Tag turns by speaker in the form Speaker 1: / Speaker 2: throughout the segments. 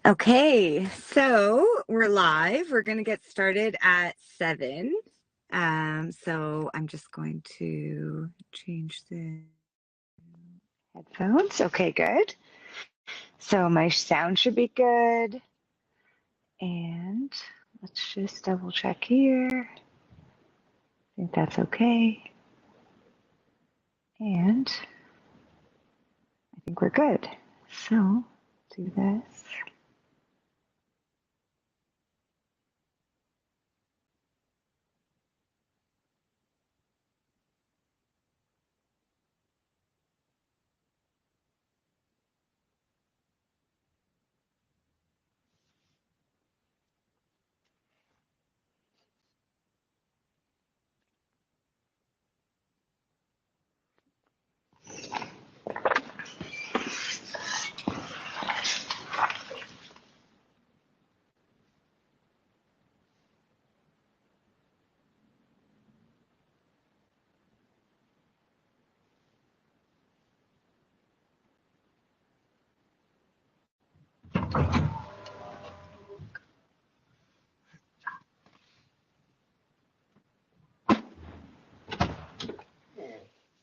Speaker 1: Okay, so we're live. We're going to get started at 7. So I'm just going to change the headphones. Okay, good. So my sound should be good. And let's just double check here. I think that's okay. And I think we're good. So do this.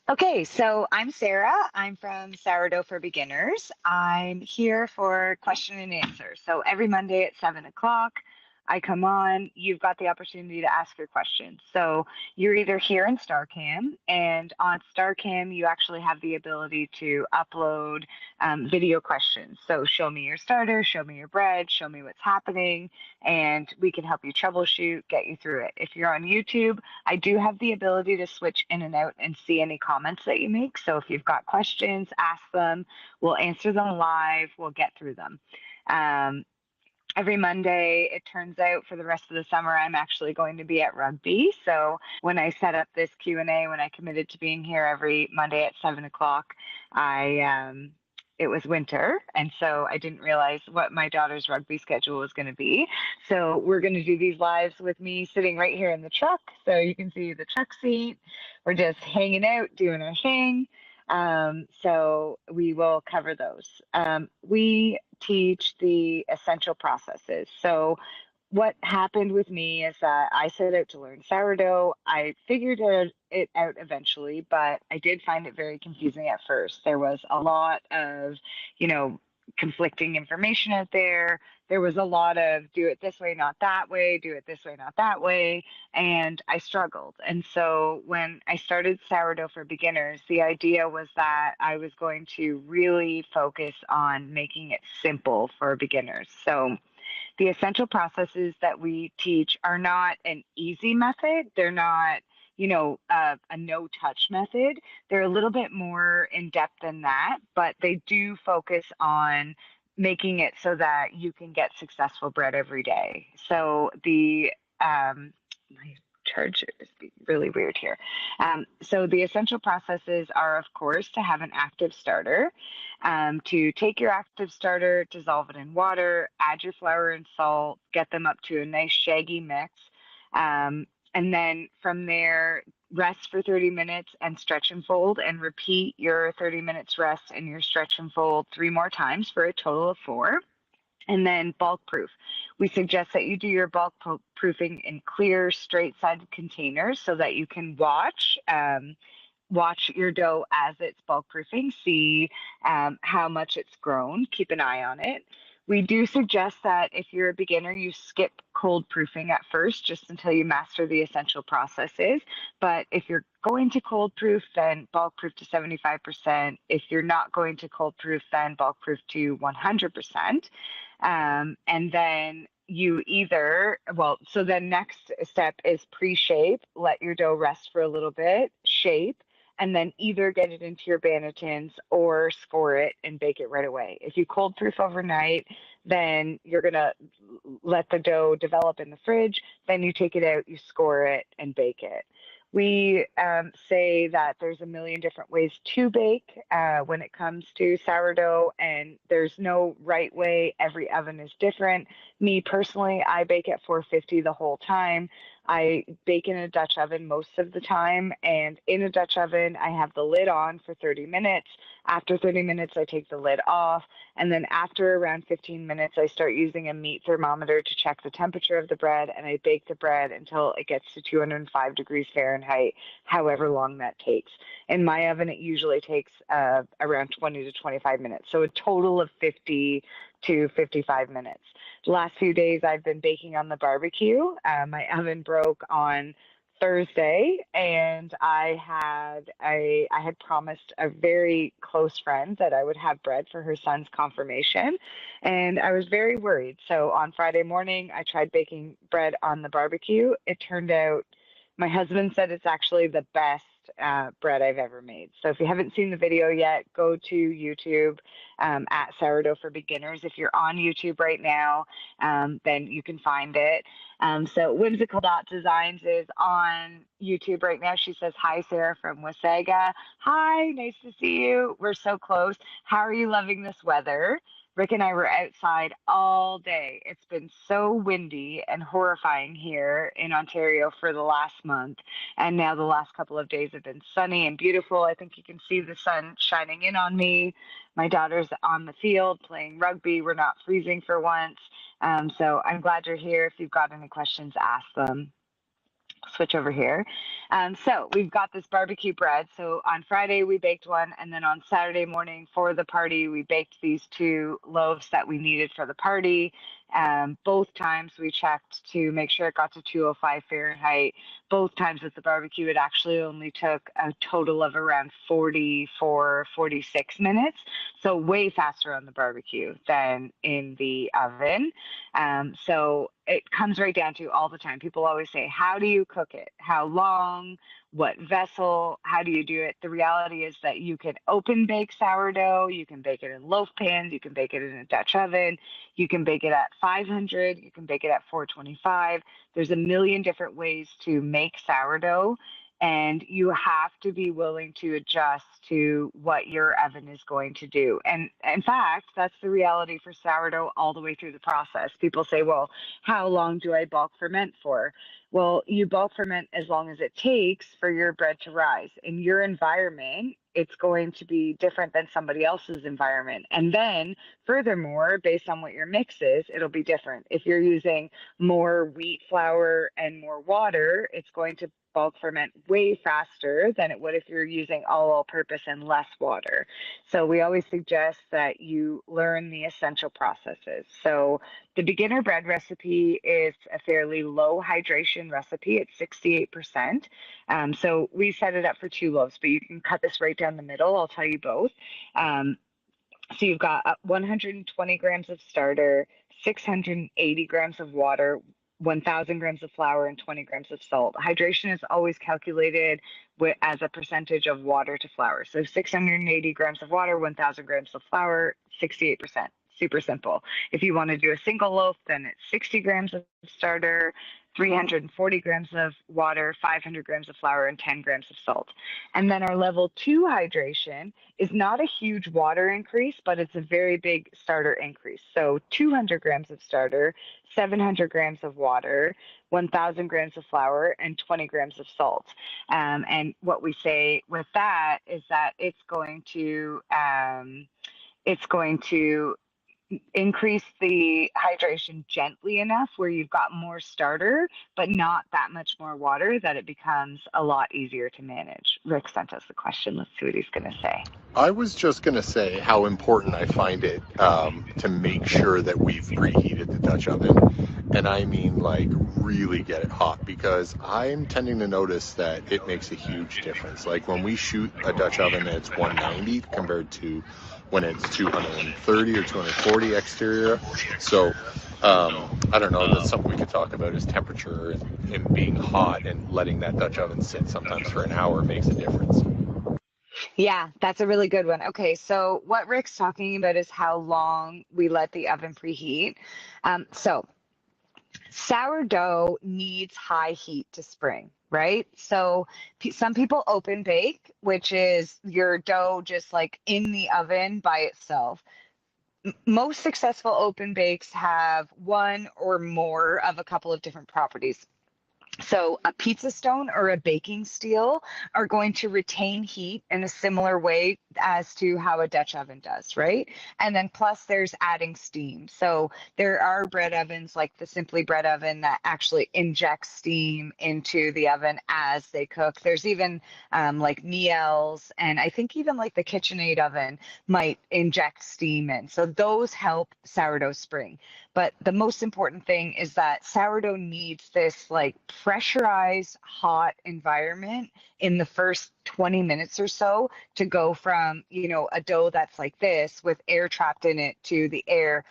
Speaker 1: Okay, so I'm Sarah. I'm from Sourdough for Beginners. I'm here for question and answer. So every Monday at 7 o'clock, I come on. You've got the opportunity to ask your questions. So you're either here in StarCam, and on StarCam, you actually have the ability to upload video questions. So show me your starter, show me your bread, show me what's happening, and we can help you troubleshoot, get you through it. If you're on YouTube, I do have the ability to switch in and out and see any comments that you make. So if you've got questions, ask them. We'll answer them live. We'll get through them. Um, every Monday, it turns out for the rest of the summer, I'm actually going to be at rugby. So when I set up this Q&A, when I committed to being here every Monday at 7 o'clock, it was winter, and so I didn't realize what my daughter's rugby schedule was going to be. So we're going to do these lives with me sitting right here in the truck. So you can see the truck seat. We're just hanging out, doing our thing. So we will cover those. We teach the essential processes. So what happened with me is that I set out to learn sourdough. I figured it out eventually, but I did find it very confusing at first. There was a lot of, you know, conflicting information out there. There was a lot of do it this way, not that way, do it this way, not that way. And I struggled. And so when I started Sourdough for Beginners, the idea was that I was going to really focus on making it simple for beginners. So the essential processes that we teach are not an easy method. They're not, a no touch method. They're a little bit more in depth than that, but they do focus on making it so that you can get successful bread every day. So my charger is being really weird here. So the essential processes are, of course, to have an active starter, to take your active starter, dissolve it in water, add your flour and salt, get them up to a nice shaggy mix. And then from there, rest for 30 minutes and stretch and fold, and repeat your 30 minutes rest and your stretch and fold 3 more times for a total of 4. And then bulk proof. We suggest that you do your bulk proofing in clear, straight-sided containers so that you can watch your dough as it's bulk proofing, see how much it's grown, keep an eye on it. We do suggest that if you're a beginner, you skip cold proofing at first just until you master the essential processes. But if you're going to cold proof, then bulk proof to 75%. If you're not going to cold proof, then bulk proof to 100%. And then so the next step is pre-shape. Let your dough rest for a little bit, shape, and then either get it into your bannetons or score it and bake it right away. If you cold proof overnight, then you're going to let the dough develop in the fridge. Then you take it out, you score it, and bake it. We say that there's a million different ways to bake when it comes to sourdough, and there's no right way. Every oven is different. Me personally, I bake at 450 the whole time. I bake in a Dutch oven most of the time, and in a Dutch oven, I have the lid on for 30 minutes. After 30 minutes, I take the lid off, and then after around 15 minutes, I start using a meat thermometer to check the temperature of the bread, and I bake the bread until it gets to 205 degrees Fahrenheit, however long that takes. In my oven, it usually takes around 20 to 25 minutes, so a total of 50 to 55 minutes. The last few days I've been baking on the barbecue. My oven broke on Thursday, and I had promised a very close friend that I would have bread for her son's confirmation, and I was very worried. So on Friday morning, I tried baking bread on the barbecue. It turned out my husband said it's actually the best bread I've ever made. So if you haven't seen the video yet, go to YouTube at Sourdough for Beginners. If you're on YouTube right now, then you can find it. So Whimsical Dot Designs is on YouTube right now. She says, hi, Sarah from Wasaga. Hi, nice to see you. We're so close. How are you loving this weather? Rick and I were outside all day. It's been so windy and horrifying here in Ontario for the last month. And now the last couple of days have been sunny and beautiful. I think you can see the sun shining in on me. My daughter's on the field playing rugby. We're not freezing for once. So I'm glad you're here. If you've got any questions, ask them. Switch over here. So we've got this barbecue bread. So on Friday we baked one, and then on Saturday morning for the party we baked these two loaves that we needed for the party. Both times we checked to make sure it got to 205 Fahrenheit. Both times with the barbecue, it actually only took a total of around 44, 46 minutes. So way faster on the barbecue than in the oven. So it comes right down to all the time. People always say, how do you cook it? How long? What vessel? How do you do it? The reality is that you can open bake sourdough. You can bake it in loaf pans. You can bake it in a Dutch oven. You can bake it at 500. You can bake it at 425. There's a million different ways to make sourdough. And you have to be willing to adjust to what your oven is going to do. And in fact, that's the reality for sourdough all the way through the process. People say, well, how long do I bulk ferment for? Well, you bulk ferment as long as it takes for your bread to rise. In your environment, it's going to be different than somebody else's environment. And then, furthermore, based on what your mix is, it'll be different. If you're using more wheat flour and more water, it's going to bulk ferment way faster than it would if you're using all purpose and less water. So we always suggest that you learn the essential processes. So the beginner bread recipe is a fairly low hydration recipe. It's 68%. So we set it up for two loaves, but you can cut this right down the middle. I'll tell you both. So you've got 120 grams of starter, 680 grams of water, 1,000 grams of flour, and 20 grams of salt. Hydration is always calculated as a percentage of water to flour. So 680 grams of water, 1,000 grams of flour, 68%. Super simple. If you want to do a single loaf, then it's 60 grams of starter, 340 grams of water, 500 grams of flour, and 10 grams of salt. And then our level 2 hydration is not a huge water increase, but it's a very big starter increase. So 200 grams of starter, 700 grams of water, 1,000 grams of flour, and 20 grams of salt. And what we say with that is that it's going to increase the hydration gently enough where you've got more starter, but not that much more water, that it becomes a lot easier to manage. Rick sent us the question. Let's see what he's going to say.
Speaker 2: I was just going to say how important I find it to make sure that we've preheated the Dutch oven. And I mean, like, really get it hot, because I'm tending to notice that it makes a huge difference. Like, when we shoot a Dutch oven that's 190 compared to when it's 230 or 240 exterior. So, I don't know, that's something we could talk about, is temperature and being hot, and letting that Dutch oven sit sometimes for an hour makes a difference.
Speaker 1: Yeah, that's a really good one. Okay, so what Rick's talking about is how long we let the oven preheat. So sourdough needs high heat to spring, right? So some people open bake, which is your dough just like in the oven by itself. Most successful open bakes have one or more of a couple of different properties. So a pizza stone or a baking steel are going to retain heat in a similar way as to how a Dutch oven does, right? And then plus there's adding steam. So there are bread ovens like the Simply Bread oven that actually injects steam into the oven as they cook. There's even like Miele's, and I think even like the KitchenAid oven might inject steam in. So those help sourdough spring. But the most important thing is that sourdough needs this like pressurized hot environment in the first 20 minutes or so to go from, a dough that's like this with air trapped in it to the air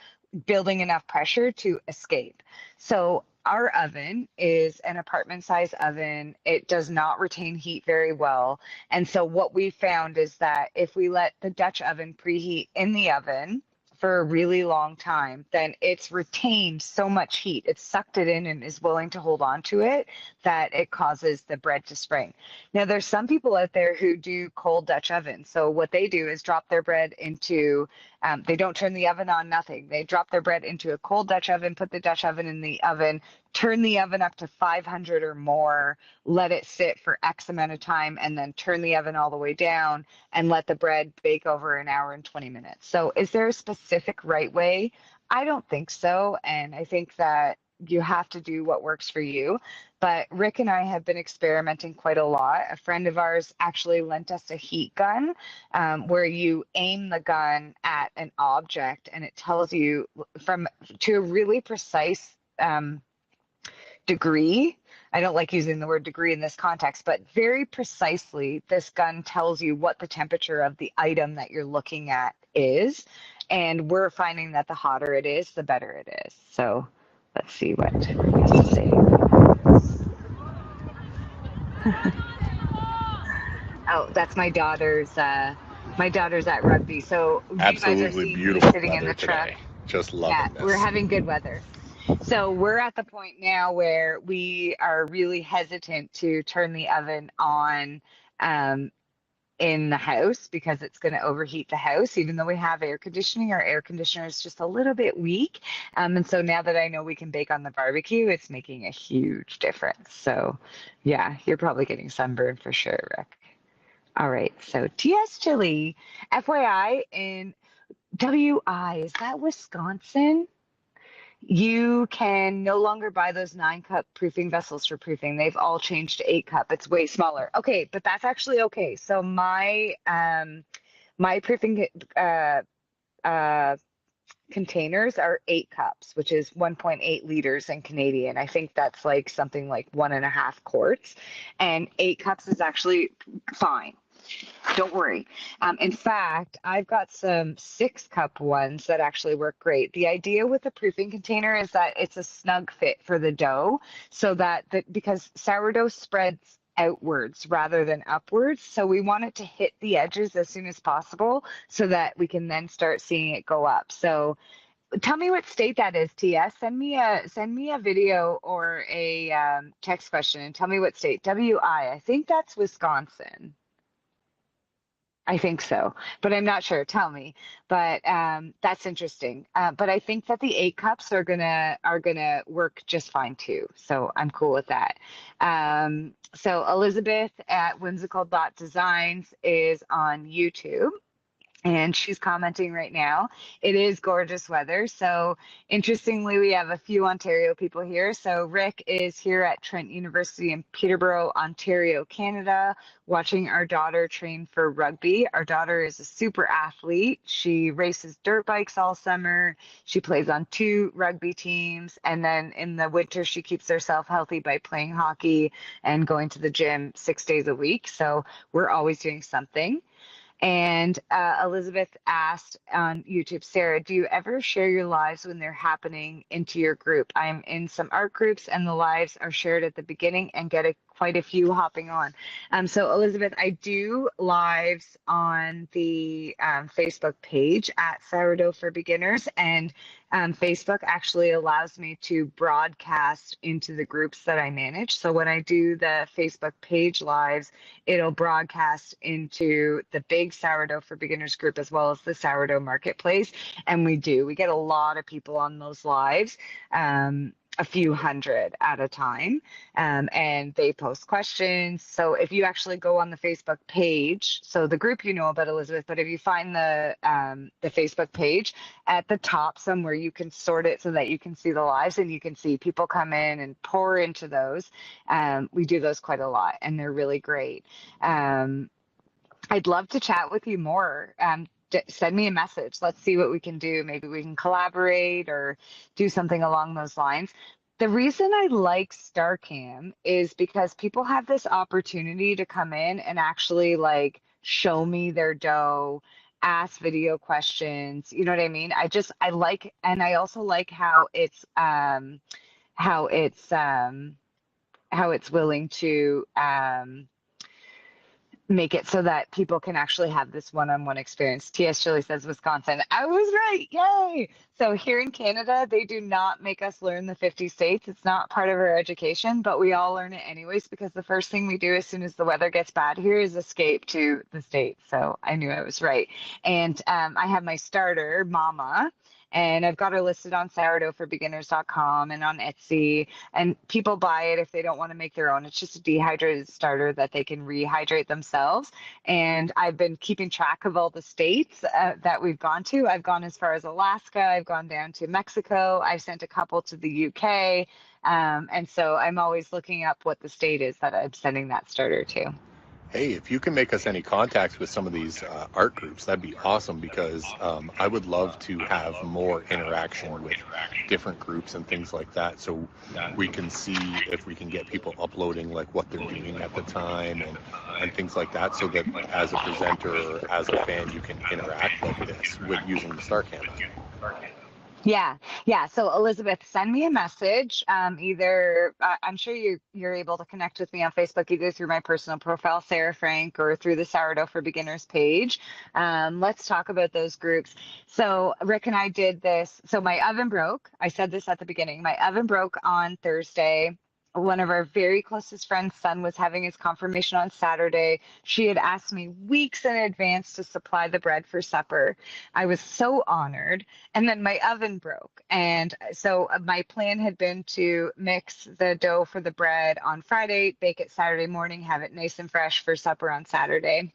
Speaker 1: building enough pressure to escape. So our oven is an apartment size oven. It does not retain heat very well. And so what we found is that if we let the Dutch oven preheat in the oven, for a really long time, then it's retained so much heat. It's sucked it in and is willing to hold on to it that it causes the bread to spring. Now, there's some people out there who do cold Dutch ovens. So what they do is drop their bread into, they don't turn the oven on, nothing. They drop their bread into a cold Dutch oven, put the Dutch oven in the oven, turn the oven up to 500 or more, let it sit for X amount of time, and then turn the oven all the way down and let the bread bake over an hour and 20 minutes. So is there a specific right way? I don't think so. And I think that you have to do what works for you. But Rick and I have been experimenting quite a lot. A friend of ours actually lent us a heat gun where you aim the gun at an object and it tells you from to a really precise degree. I don't like using the word degree in this context, but very precisely, this gun tells you what the temperature of the item that you're looking at is. And we're finding that the hotter it is, the better it is. So let's see what Rick has to say. Oh, that's my daughter's at rugby. So you guys are
Speaker 2: Absolutely
Speaker 1: seeing me
Speaker 2: beautiful
Speaker 1: sitting in
Speaker 2: weather
Speaker 1: the truck.
Speaker 2: today. Just
Speaker 1: Yeah,
Speaker 2: loving
Speaker 1: we're
Speaker 2: this.
Speaker 1: having good weather. So we're at the point now where we are really hesitant to turn the oven on um, in the house because it's going to overheat the house. Even though we have air conditioning, our air conditioner is just a little bit weak. And so now that I know we can bake on the barbecue, it's making a huge difference. So yeah, you're probably getting sunburned for sure, Rick. All right. So TS Chili, FYI, in WI, is that Wisconsin? You can no longer buy those 9 cup proofing vessels for proofing. They've all changed to 8 cup. It's way smaller. Okay, but that's actually okay. So my proofing uh containers are 8 cups, which is 1.8 liters in Canadian. I think that's like something like 1.5 quarts, and 8 cups is actually fine. Don't worry. In fact, I've got some 6 cup ones that actually work great. The idea with the proofing container is that it's a snug fit for the dough so that because sourdough spreads outwards rather than upwards. So we want it to hit the edges as soon as possible so that we can then start seeing it go up. So tell me what state that is, TS. Send me a video or a text question and tell me what state. WI. I think that's Wisconsin. I think so, but I'm not sure. Tell me. But that's interesting. But I think that the 8 cups are gonna work just fine too. So I'm cool with that. So Elizabeth at Whimsical Dot Designs is on YouTube. And she's commenting right now. It is gorgeous weather. So, interestingly, we have a few Ontario people here. So, Rick is here at Trent University in Peterborough, Ontario, Canada, watching our daughter train for rugby. Our daughter is a super athlete. She races dirt bikes all summer. She plays on 2 rugby teams. And then in the winter, she keeps herself healthy by playing hockey and going to the gym 6 days a week. So, we're always doing something. And Elizabeth asked on YouTube, Sarah, do you ever share your lives when they're happening into your group? I'm in some art groups and the lives are shared at the beginning and get quite a few hopping on. So Elizabeth, I do lives on the Facebook page at Sourdough for Beginners, and Facebook actually allows me to broadcast into the groups that I manage. So when I do the Facebook page lives, it'll broadcast into the big Sourdough for Beginners group as well as the Sourdough Marketplace. And we get a lot of people on those lives. a few hundred at a time, and they post questions. So if you actually go on the Facebook page, so the group you know about, Elizabeth, but if you find the Facebook page at the top somewhere, you can sort it so that you can see the lives and you can see people come in and pour into those. We do those quite a lot, and they're really great. I'd love to chat with you more. Send me a message. Let's see what we can do. Maybe we can collaborate or do something along those lines. The reason I like StarCam is because people have this opportunity to come in and actually like show me their dough, ask video questions. You know what I mean? I like, and I also like how it's how it's willing to make it so that people can actually have this one-on-one experience. T.S. Chili says Wisconsin. I was right. Yay. So here in Canada, they do not make us learn the 50 states. It's not part of our education, but we all learn it anyways because the first thing we do as soon as the weather gets bad here is escape to the states. So I knew I was right. And I have my starter, Mama, and I've got her listed on sourdoughforbeginners.com and on Etsy. And people buy it if they don't want to make their own. It's just a dehydrated starter that they can rehydrate themselves. And I've been keeping track of all the states that we've gone to. I've gone as far as Alaska. I've gone down to Mexico. I've sent a couple to the UK. And so I'm always looking up what the state is that I'm sending that starter to.
Speaker 2: Hey, if you can make us any contacts with some of these art groups, that'd be awesome because I would love to have more interaction with different groups and things like that so we can see if we can get people uploading like what they're doing at the time and things like that so that as a presenter or as a fan you can interact like this with using the StarCam.
Speaker 1: Yeah, yeah. So Elizabeth, send me a message. Either I'm sure you're able to connect with me on Facebook either through my personal profile, Sarah Frank, or through the Sourdough for Beginners page. Let's talk about those groups. So Rick and I did this. So my oven broke. I said this at the beginning. My oven broke on Thursday. One of our very closest friends' son was having his confirmation on Saturday. She had asked me weeks in advance to supply the bread for supper. I was so honored. And then my oven broke. And so my plan had been to mix the dough for the bread on Friday, bake it Saturday morning, have it nice and fresh for supper on Saturday.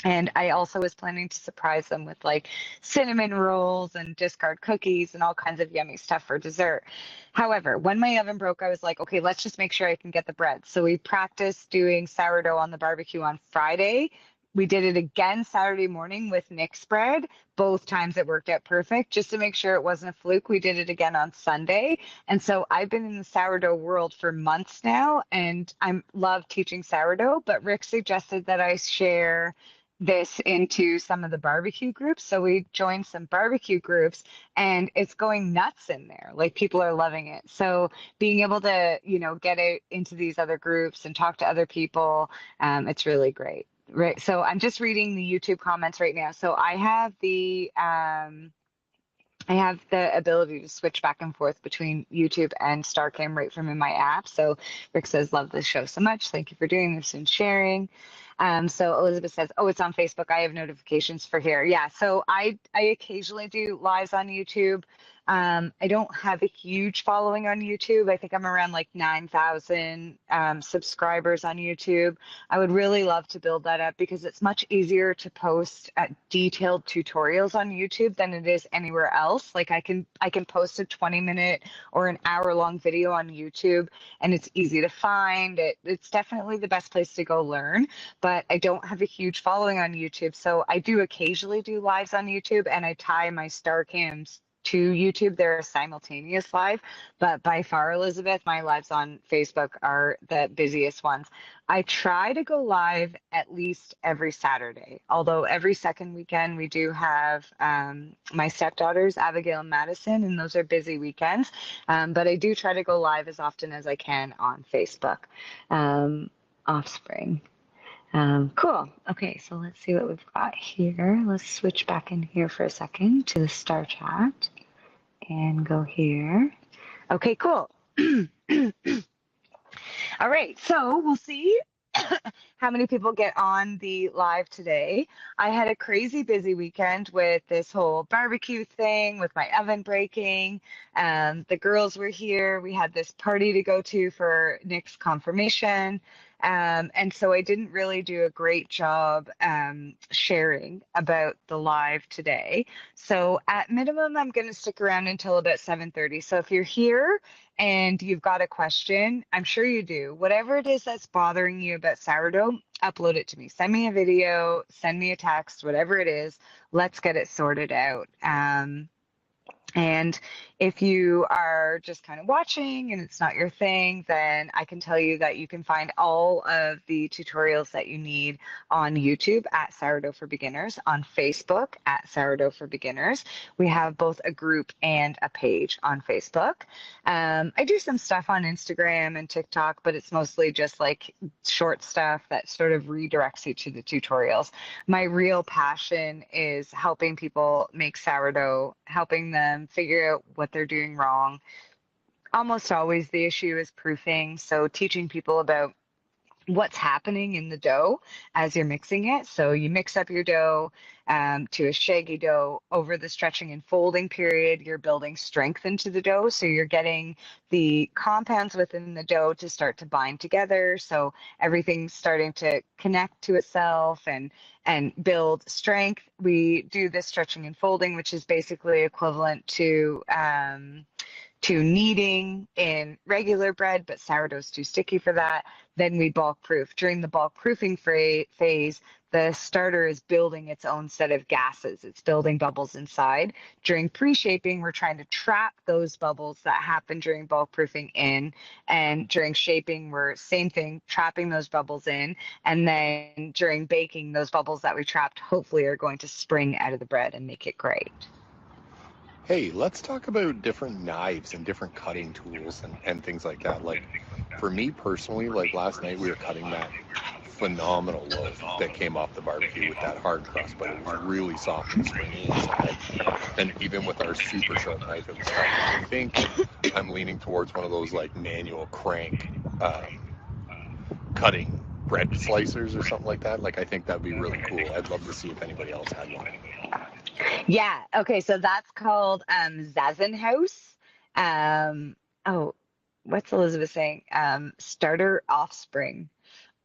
Speaker 1: And I also was planning to surprise them with like cinnamon rolls and discard cookies and all kinds of yummy stuff for dessert. However, when my oven broke, I was like, okay, let's just make sure I can get the bread. So we practiced doing sourdough on the barbecue on Friday. We did it again Saturday morning with Nick's bread. Both times it worked out perfect. Just to make sure it wasn't a fluke, we did it again on Sunday. And so I've been in the sourdough world for months now, and I love teaching sourdough. But Rick suggested that I share this into some of the barbecue groups. So we joined some barbecue groups and it's going nuts in there. Like people are loving it. So being able to, get it into these other groups and talk to other people, it's really great. Right. So I'm just reading the YouTube comments right now. So I have the ability to switch back and forth between YouTube and StarCam right from in my app. So Rick says, love this show so much. Thank you for doing this and sharing. So Elizabeth says, oh, it's on Facebook. I have notifications for here. Yeah. So I occasionally do lives on YouTube. I don't have a huge following on YouTube. I think I'm around like 9,000 subscribers on YouTube. I would really love to build that up because it's much easier to post detailed tutorials on YouTube than it is anywhere else. Like I can post a 20-minute or an hour-long video on YouTube, and it's easy to find. It's definitely the best place to go learn. But I don't have a huge following on YouTube, so I do occasionally do lives on YouTube, and I tie my StarCams to YouTube. They're a simultaneous live, but by far, Elizabeth, my lives on Facebook are the busiest ones. I try to go live at least every Saturday, although every second weekend we do have my stepdaughters, Abigail and Madison, and those are busy weekends. But I do try to go live as often as I can on Facebook. Offspring. Cool. Okay, so let's see what we've got here. Let's switch back in here for a second to the Star Chat and go here. Okay, cool. All right, so we'll see how many people get on the live today. I had a crazy busy weekend with this whole barbecue thing, with my oven breaking. The girls were here. We had this party to go to for Nick's confirmation. And so I didn't really do a great job sharing about the live today. So at minimum, I'm going to stick around until about 7:30. So if you're here and you've got a question, I'm sure you do. Whatever it is that's bothering you about sourdough, upload it to me. Send me a video, send me a text, whatever it is. Let's get it sorted out. And if you are just kind of watching and it's not your thing, then I can tell you that you can find all of the tutorials that you need on YouTube at Sourdough for Beginners, on Facebook at Sourdough for Beginners. We have both a group and a page on Facebook. I do some stuff on Instagram and TikTok, but it's mostly just like short stuff that sort of redirects you to the tutorials. My real passion is helping people make sourdough, helping them figure out what they're doing wrong. Almost always the issue is proofing, so teaching people about what's happening in the dough as you're mixing it. So you mix up your dough to a shaggy dough. Over the stretching and folding period, you're building strength into the dough. So you're getting the compounds within the dough to start to bind together. So everything's starting to connect to itself and build strength. We do this stretching and folding, which is basically equivalent to kneading in regular bread, but sourdough's too sticky for that. Then we bulk proof. During the bulk proofing phase, the starter is building its own set of gases. It's building bubbles inside. During pre-shaping, we're trying to trap those bubbles that happen during bulk proofing in. And during shaping, we're same thing, trapping those bubbles in. And then during baking, those bubbles that we trapped hopefully are going to spring out of the bread and make it great.
Speaker 2: Hey, let's talk about different knives and different cutting tools and things like that. Like for me personally, like last night we were cutting that phenomenal loaf that came off the barbecue with that hard crust, but it was really soft and springy inside. And even with our super sharp knife, it was cutting. I think I'm leaning towards one of those like manual crank cutting bread slicers or something like that. Like I think that'd be really cool. I'd love to see if anybody else had one.
Speaker 1: Yeah. Okay. So that's called Zazenhaus. Oh, what's Elizabeth saying? Starter offspring.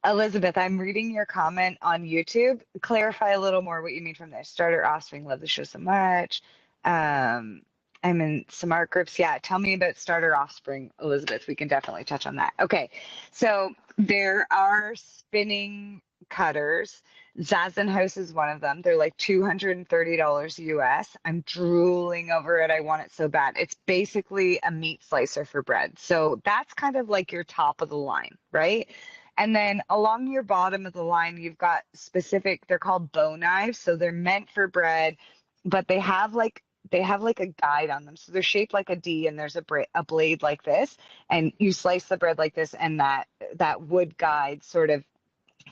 Speaker 1: Elizabeth, I'm reading your comment on YouTube. Clarify a little more what you mean from there. Starter offspring. Love the show so much. Um, I'm in some art groups. Yeah. Tell me about starter offspring, Elizabeth. We can definitely touch on that. Okay. So there are spinning cutters. Zazenhaus is one of them. They're like $230 US. I'm drooling over it. I want it so bad. It's basically a meat slicer for bread. So that's kind of like your top of the line, right? And then along your bottom of the line, you've got specific, they're called bow knives. So they're meant for bread, but they have like a guide on them. So they're shaped like a D and there's a blade like this. And you slice the bread like this, and that wood guide sort of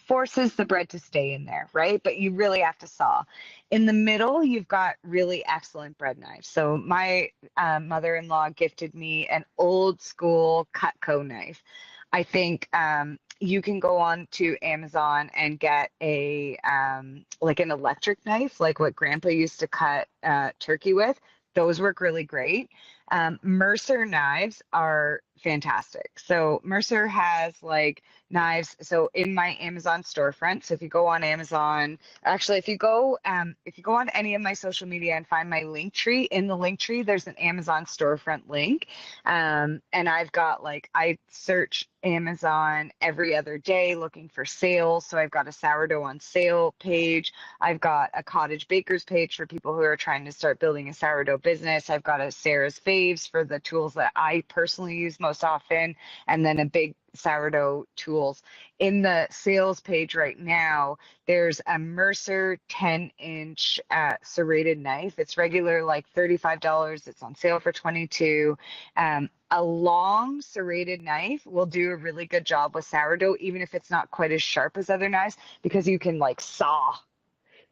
Speaker 1: forces the bread to stay in there, right? But you really have to saw. In the middle, you've got really excellent bread knives. So my mother-in-law gifted me an old school Cutco knife. I think you can go on to Amazon and get a like an electric knife, like what Grandpa used to cut turkey with. Those work really great. Mercer knives are fantastic. So Mercer has like knives. So in my Amazon storefront, so if you go on Amazon, actually if you go on any of my social media and find my link tree, in the link tree there's an Amazon storefront link. And I've got like I search Amazon every other day looking for sales. So I've got a sourdough on sale page. I've got a cottage bakers page for people who are trying to start building a sourdough business. I've got a Sarah's Faves for the tools that I personally use most often, and then a big sourdough tools. In the sales page right now, there's a Mercer 10-inch serrated knife. It's regular like $35. It's on sale for $22. A long serrated knife will do a really good job with sourdough, even if it's not quite as sharp as other knives, because you can like saw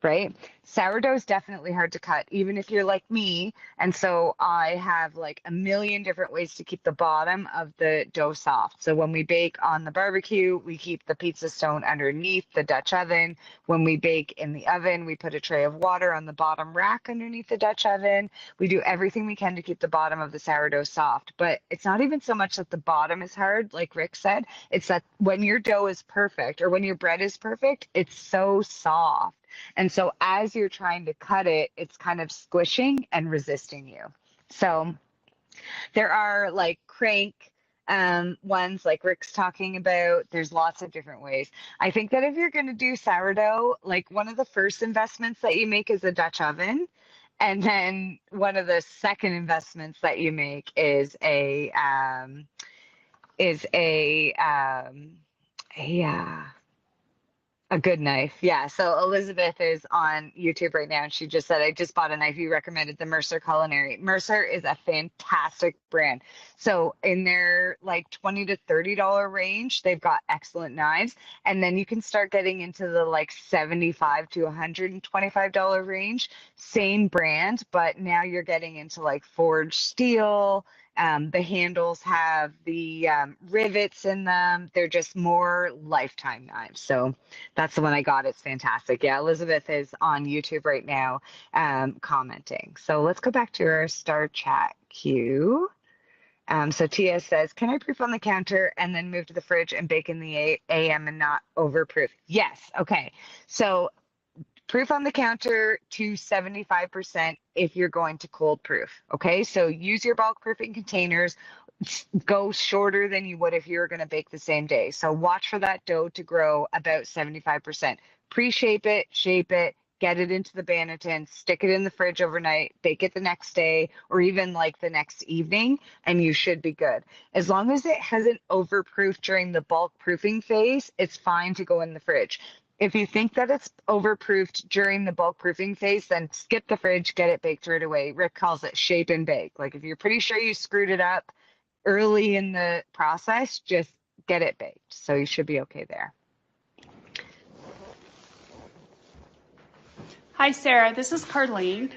Speaker 1: right? Sourdough is definitely hard to cut, even if you're like me. And so I have like a million different ways to keep the bottom of the dough soft. So when we bake on the barbecue, we keep the pizza stone underneath the Dutch oven. When we bake in the oven, we put a tray of water on the bottom rack underneath the Dutch oven. We do everything we can to keep the bottom of the sourdough soft. But it's not even so much that the bottom is hard, like Rick said, it's that when your dough is perfect or when your bread is perfect, it's so soft. And so as you're trying to cut it, it's kind of squishing and resisting you. So there are like crank ones like Rick's talking about. There's lots of different ways. I think that if you're going to do sourdough, like one of the first investments that you make is a Dutch oven. And then one of the second investments that you make is a good knife. Yeah. So Elizabeth is on YouTube right now, and she just said, I just bought a knife. You recommended the Mercer Culinary. Mercer is a fantastic brand. So in their like $20 to $30 range, they've got excellent knives. And then you can start getting into the like $75 to $125 range. Same brand, but now you're getting into like forged steel. The handles have the rivets in them. They're just more lifetime knives. So that's the one I got. It's fantastic. Yeah, Elizabeth is on YouTube right now commenting. So let's go back to our star chat queue. So Tia says, can I proof on the counter and then move to the fridge and bake in the AM and not overproof? Yes. Okay. So proof on the counter to 75% if you're going to cold proof. Okay. So use your bulk proofing containers. Go shorter than you would if you were going to bake the same day. So watch for that dough to grow about 75%. Pre-shape it, shape it, get it into the Banneton, stick it in the fridge overnight, bake it the next day, or even like the next evening, and you should be good. As long as it hasn't overproofed during the bulk proofing phase, it's fine to go in the fridge. If you think that it's overproofed during the bulk proofing phase, then skip the fridge, get it baked right away. Rick calls it shape and bake. Like if you're pretty sure you screwed it up early in the process, just get it baked. So you should be okay there.
Speaker 3: Hi, Sarah. This is Carlene.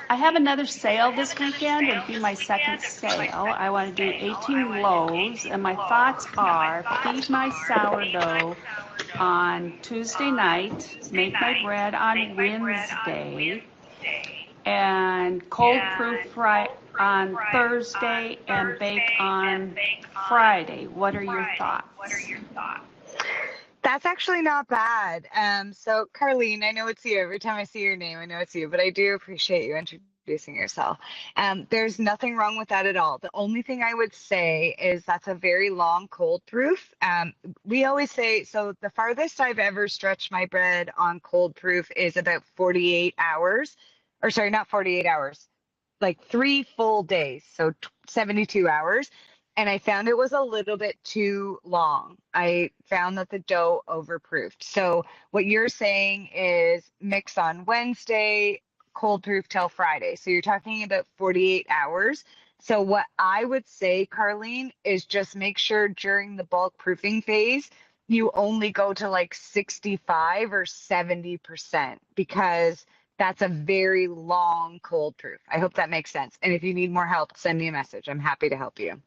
Speaker 3: I have another sale this weekend. It'll be my second sale. I want to do 18 loaves, and my thoughts are feed my sourdough on Tuesday night, make my bread on Wednesday, and cold proof on Thursday and bake on Friday. What are your thoughts?
Speaker 1: That's actually not bad. So Carlene, I know it's you. Every time I see your name, I know it's you, but I do appreciate you introducing yourself. There's nothing wrong with that at all. The only thing I would say is that's a very long cold proof. We always say, so the farthest I've ever stretched my bread on cold proof is about 48 hours, or sorry, not 48 hours, like 3 full days, so 72 hours. And I found it was a little bit too long. I found that the dough overproofed. So what you're saying is mix on Wednesday, cold proof till Friday. So you're talking about 48 hours. So what I would say, Carlene, is just make sure during the bulk proofing phase, you only go to like 65 or 70% because that's a very long cold proof. I hope that makes sense. And if you need more help, send me a message. I'm happy to help you.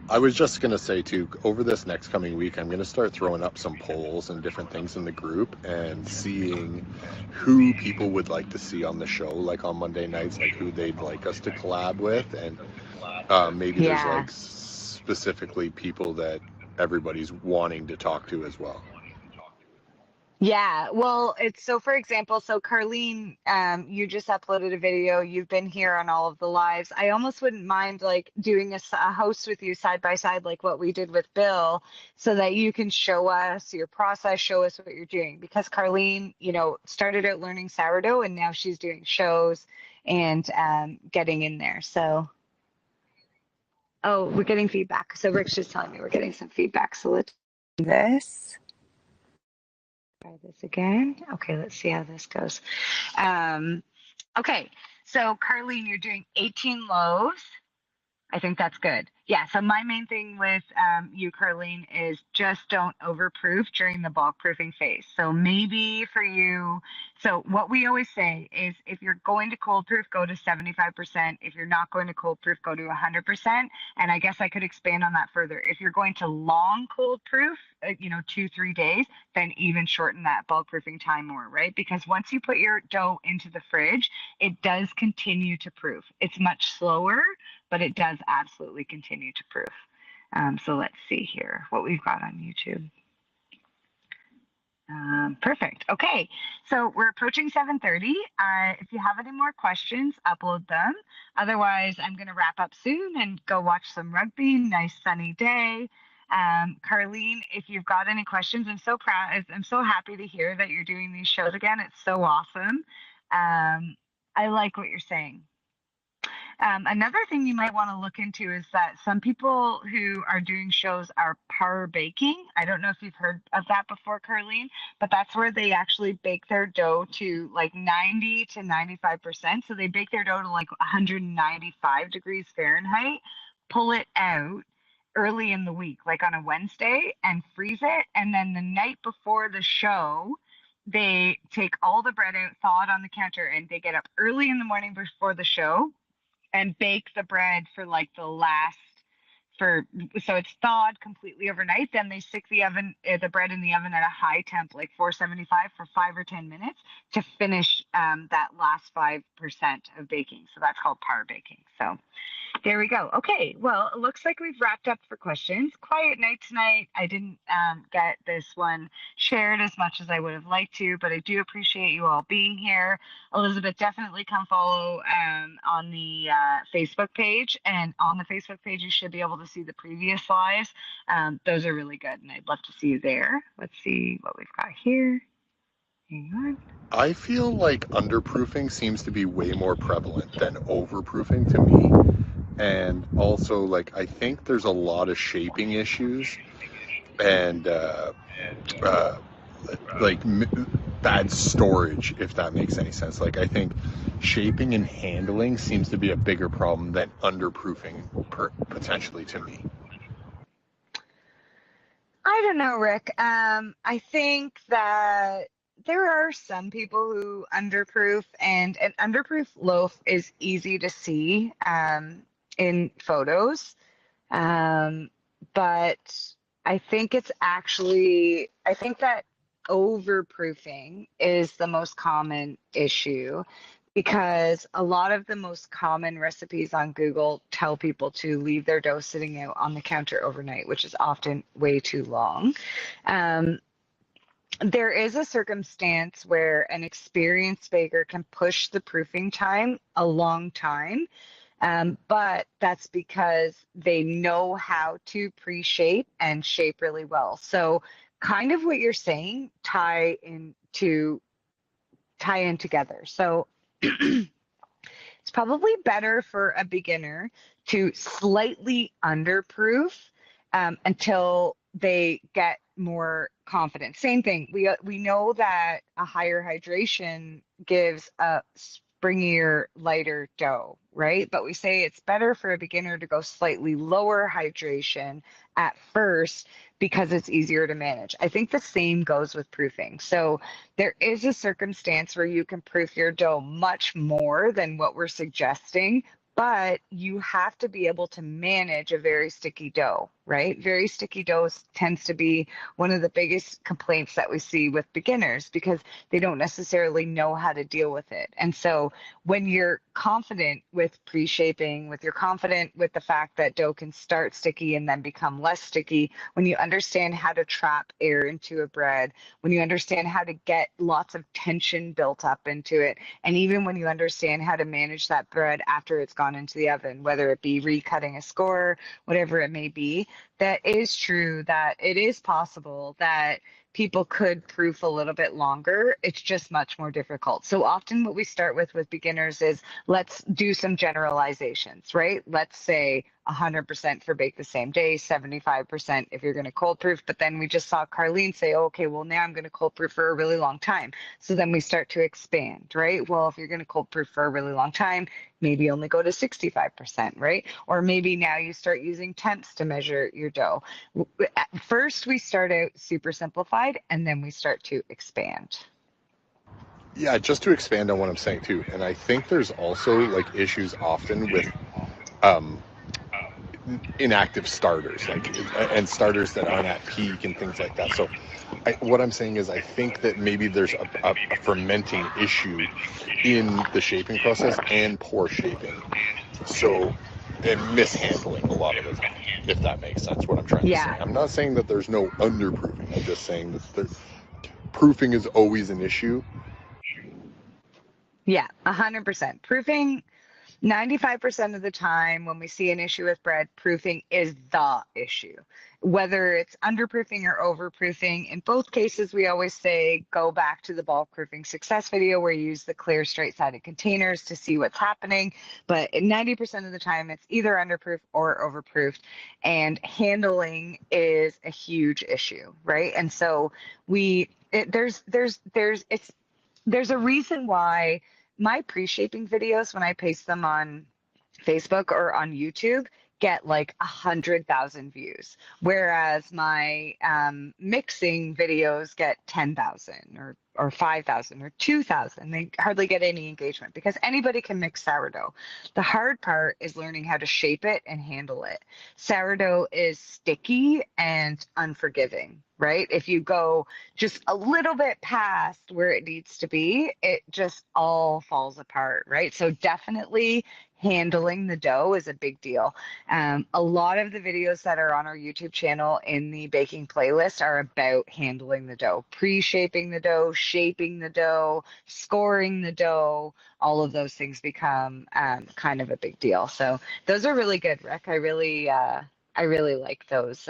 Speaker 2: I was just going to say, too, over this next coming week, I'm going to start throwing up some polls and different things in the group and seeing who people would like to see on the show, like on Monday nights, like who they'd like us to collab with. And maybe there's like specifically people that everybody's wanting to talk to as well.
Speaker 1: Yeah, well, it's so for example, so Carlene, you just uploaded a video. You've been here on all of the lives. I almost wouldn't mind like doing a host with you side by side, like what we did with Bill, so that you can show us your process, show us what you're doing. Because Carlene, started out learning sourdough and now she's doing shows and getting in there. So, oh, we're getting feedback. So Rick's just telling me we're getting some feedback. So let's do this. Try this again. Okay, let's see how this goes. Okay, so Carlene, you're doing 18 loaves. I think that's good. Yeah, so my main thing with you, Carlene, is just don't overproof during the bulk proofing phase. So maybe for you, so what we always say is if you're going to cold proof, go to 75%. If you're not going to cold proof, go to 100%. And I guess I could expand on that further. If you're going to long cold proof, 2-3 days, then even shorten that bulk proofing time more, right? Because once you put your dough into the fridge, it does continue to proof. It's much slower, but it does absolutely continue to proof. So let's see here what we've got on YouTube. Perfect. Okay, so we're approaching 7:30. If you have any more questions, upload them. Otherwise, I'm going to wrap up soon and go watch some rugby. Nice sunny day. Carlene, if you've got any questions, I'm so proud. I'm so happy to hear that you're doing these shows again. It's so awesome. I like what you're saying. Another thing you might want to look into is that some people who are doing shows are par baking. I don't know if you've heard of that before, Carlene, but that's where they actually bake their dough to like 90 to 95%. So they bake their dough to like 195 degrees Fahrenheit, pull it out early in the week, like on a Wednesday, and freeze it. And then the night before the show, they take all the bread out, thaw it on the counter, and they get up early in the morning before the show and bake the bread for like the last for so it's thawed completely overnight. Then they stick the bread in the oven at a high temp, like 475 for 5 or 10 minutes to finish that last 5% of baking. So that's called par baking. So there we go. Okay, well, it looks like we've wrapped up for questions. Quiet night tonight. I didn't get this one shared as much as I would have liked to, but I do appreciate you all being here. Elizabeth, definitely come follow on the Facebook page. And on the Facebook page, you should be able to see the previous lives. Those are really good, and I'd love to see you there. Let's see what we've got here. Hang on.
Speaker 2: I feel like underproofing seems to be way more prevalent than overproofing to me. And also, like, I think there's a lot of shaping issues and like bad storage, if that makes any sense. Like, I think shaping and handling seems to be a bigger problem than underproofing potentially to me.
Speaker 1: I don't know, Rick. I think that there are some people who underproof, and an underproof loaf is easy to see in photos. But I think that overproofing is the most common issue because a lot of the most common recipes on Google tell people to leave their dough sitting out on the counter overnight, which is often way too long. Um, there is a circumstance where an experienced baker can push the proofing time a long time, but that's because they know how to pre-shape and shape really well. So kind of what you're saying tie in together. So it's probably better for a beginner to slightly underproof until they get more confidence. Same thing. We know that a higher hydration gives a springier, lighter dough, right? But we say it's better for a beginner to go slightly lower hydration at first because it's easier to manage. I think the same goes with proofing. So there is a circumstance where you can proof your dough much more than what we're suggesting, but you have to be able to manage a very sticky dough, right? Very sticky dough tends to be one of the biggest complaints that we see with beginners because they don't necessarily know how to deal with it. And so when you're confident with pre-shaping, when you're confident with the fact that dough can start sticky and then become less sticky, when you understand how to trap air into a bread, when you understand how to get lots of tension built up into it, and even when you understand how to manage that bread after it's gone into the oven, whether it be recutting a score, whatever it may be, that is true that it is possible that people could proof a little bit longer. It's just much more difficult. So often what we start with beginners is let's do some generalizations, right? Let's say 100% for bake the same day, 75% if you're going to cold proof. But then we just saw Carlene say, oh, okay, well, now I'm going to cold proof for a really long time. So then we start to expand, right? Well, if you're going to cold proof for a really long time, maybe only go to 65%, right? Or maybe now you start using temps to measure your dough. At first, we start out super simplified, and then we start to expand.
Speaker 2: Yeah, just to expand on what I'm saying too, and I think there's also like issues often with um, inactive starters, like and starters that aren't at peak and things like that. So, what I'm saying is, I think that maybe there's a fermenting issue in the shaping process and poor shaping. So, and mishandling a lot of the time, if that makes sense. What I'm trying to say. I'm not saying that there's no underproofing. I'm just saying that proofing is always an issue.
Speaker 1: Yeah, 100%. Proofing, 95% of the time when we see an issue with bread, proofing is the issue. Whether it's underproofing or overproofing, in both cases, we always say go back to the bulk proofing success video where you use the clear straight-sided containers to see what's happening. But 90% of the time, it's either underproofed or overproofed, and handling is a huge issue, right? And so there's a reason why my pre-shaping videos, when I paste them on Facebook or on YouTube, get like 100,000 views, whereas my mixing videos get 10,000 or 5,000 or 2,000. They hardly get any engagement because anybody can mix sourdough. The hard part is learning how to shape it and handle it. Sourdough is sticky and unforgiving, right? If you go just a little bit past where it needs to be, it just all falls apart, right? So definitely handling the dough is a big deal. A lot of the videos that are on our YouTube channel in the baking playlist are about handling the dough, pre-shaping the dough, shaping the dough, scoring the dough. All of those things become kind of a big deal. So those are really good, Rick. I really like those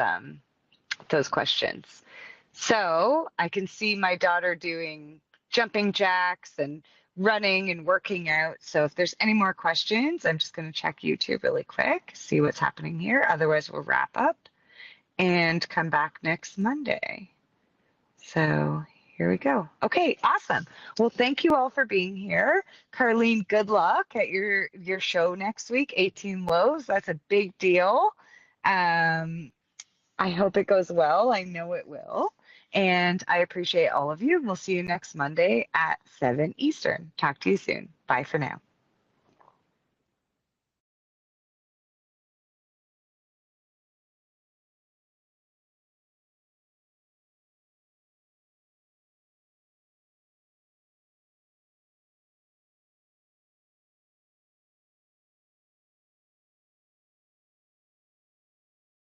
Speaker 1: questions. So I can see my daughter doing jumping jacks and running and working out. So if there's any more questions, I'm just going to check YouTube really quick, see what's happening here. Otherwise, we'll wrap up and come back next Monday. So here we go. Okay, awesome. Well, thank you all for being here. Carlene, good luck at your show next week, 18 Loaves. That's a big deal. I hope it goes well. I know it will. And I appreciate all of you. We'll see you next Monday at 7 Eastern. Talk to you soon. Bye for now.